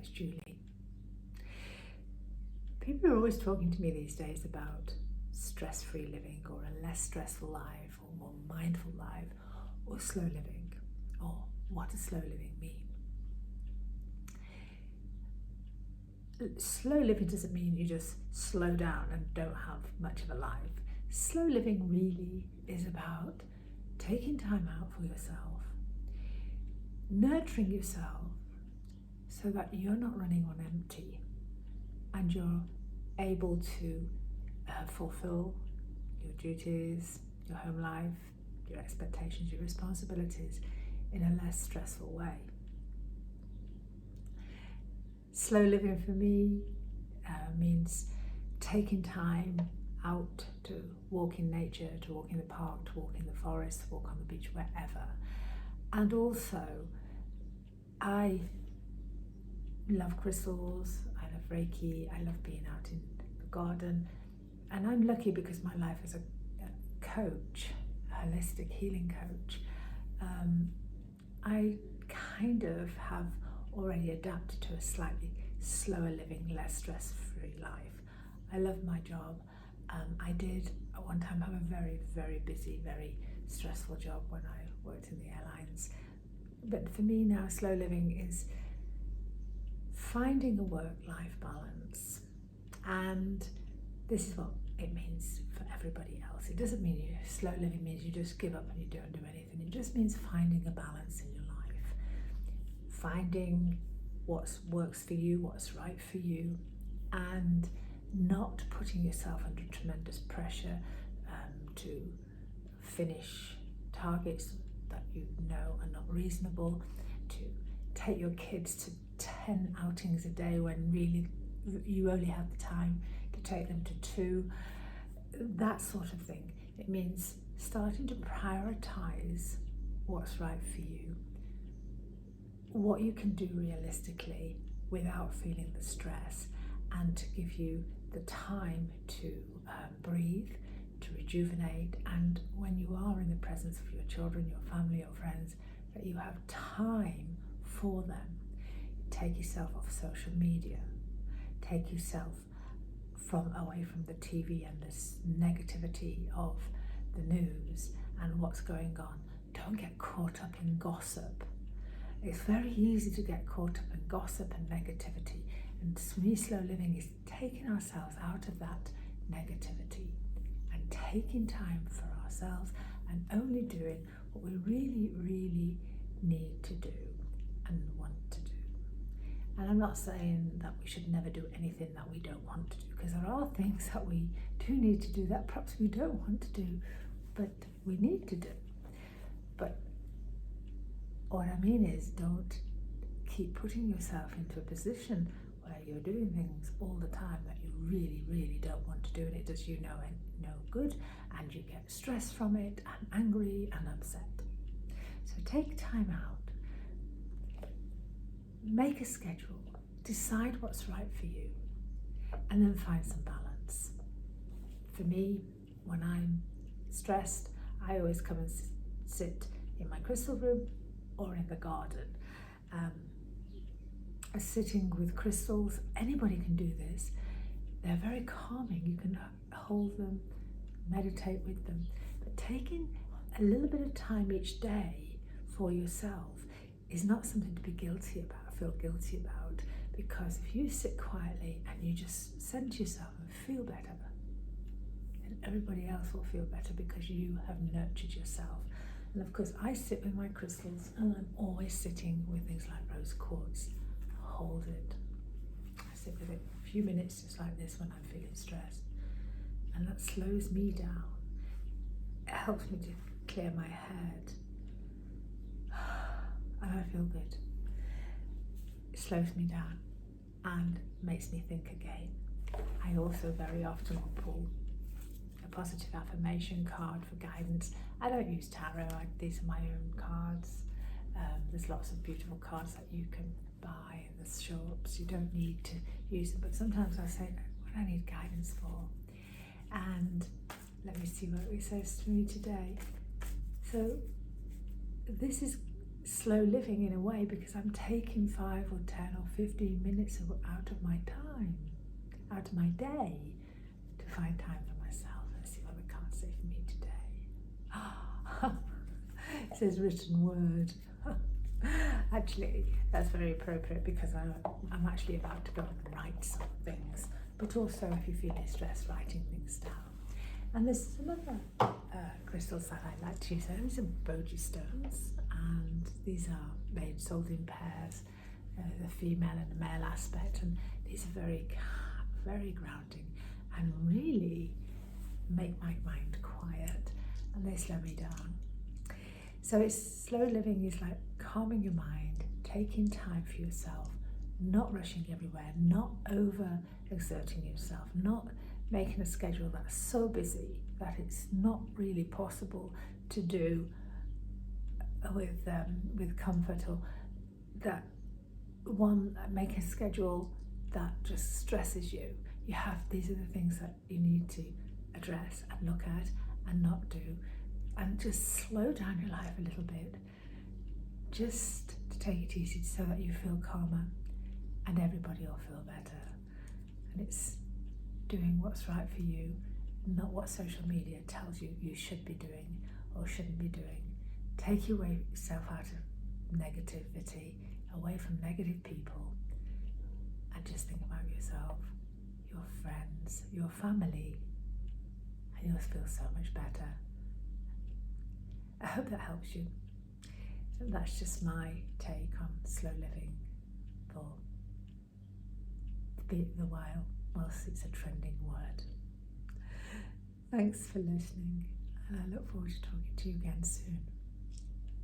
it's Julie. People are always talking to me these days about stress-free living, or a less stressful life, or more mindful life, or slow living, or what does slow living mean? Slow living doesn't mean you just slow down and don't have much of a life. Slow living really is about taking time out for yourself, nurturing yourself so that you're not running on empty and you're able to fulfill your duties, your home life, your expectations, your responsibilities in a less stressful way. Slow living for me means taking time out to walk in nature, to walk in the park, to walk in the forest, to walk on the beach, wherever. And also, I love crystals, I love Reiki, I love being out in the garden, and I'm lucky because my life as a coach, a holistic healing coach, I kind of have already adapted to a slightly slower living, less stress-free life. I love my job. I did at one time have a very, very busy, very stressful job when I worked in the airlines. But for me now, slow living is finding a work-life balance. And this is what it means for everybody else. It doesn't mean slow living means you just give up and you don't do anything. It just means finding a balance in your life. Finding what works for you, what's right for you, and not putting yourself under tremendous pressure to finish targets that you know are not reasonable, to take your kids to 10 outings a day when really you only have the time to take them to 2, that sort of thing. It means starting to prioritize what's right for you, what you can do realistically without feeling the stress, and to give you the time to breathe, to rejuvenate, and when you are in the presence of your children, your family, your friends, that you have time for them. Take yourself off social media, take yourself away from the TV and this negativity of the news and what's going on. Don't get caught up in gossip. It's very easy to get caught up in gossip and negativity. And for me, slow living is taking ourselves out of that negativity and taking time for ourselves and only doing what we really, really need to do and want to do. And I'm not saying that we should never do anything that we don't want to do, because there are things that we do need to do that perhaps we don't want to do, but we need to do. But what I mean is, don't keep putting yourself into a position where you're doing things all the time that you really, really don't want to do, and it does you no good, and you get stressed from it and angry and upset. So take time out, make a schedule, decide what's right for you, and then find some balance. For me, when I'm stressed, I always come and sit in my crystal room or in the garden. Sitting with crystals, anybody can do this. They're very calming. You can hold them, meditate with them. But taking a little bit of time each day for yourself is not something to be feel guilty about, because if you sit quietly and you just center yourself and feel better, then everybody else will feel better because you have nurtured yourself. And of course, I sit with my crystals, and I'm always sitting with things like rose quartz. Hold it. I sit with it a few minutes just like this when I'm feeling stressed, and that slows me down. It helps me to clear my head, and I feel good. It slows me down and makes me think again. I also very often pull a positive affirmation card for guidance. I don't use tarot, these are my own cards. There's lots of beautiful cards that you can buy in the shops. You don't need to use them, but sometimes I say, what do I need guidance for? And let me see what it says to me today. So this is slow living in a way because I'm taking 5 or 10 or 15 minutes out of my time, out of my day, to find time for myself. Let's see what the card say for me today. It says written word. Actually, that's very appropriate because I'm actually about to go and write some things, but also if you're feeling stressed, writing things down. And there's another crystals that I like to use. These are Boji stones, and these are sold in pairs, the female and the male aspect, and these are very, very grounding and really make my mind quiet, and they slow me down. So it's slow living is like calming your mind, taking time for yourself, not rushing everywhere, not over exerting yourself, not making a schedule that's so busy that it's not really possible to do with comfort, or that make a schedule that just stresses you. These are the things that you need to address and look at and not do, and just slow down your life a little bit, just to take it easy so that you feel calmer and everybody will feel better. And it's doing what's right for you, not what social media tells you you should be doing or shouldn't be doing. Take yourself out of negativity, away from negative people, and just think about yourself, your friends, your family, and you'll feel so much better. I hope that helps you. And that's just my take on slow living for the while, whilst it's a trending word. Thanks for listening, and I look forward to talking to you again soon.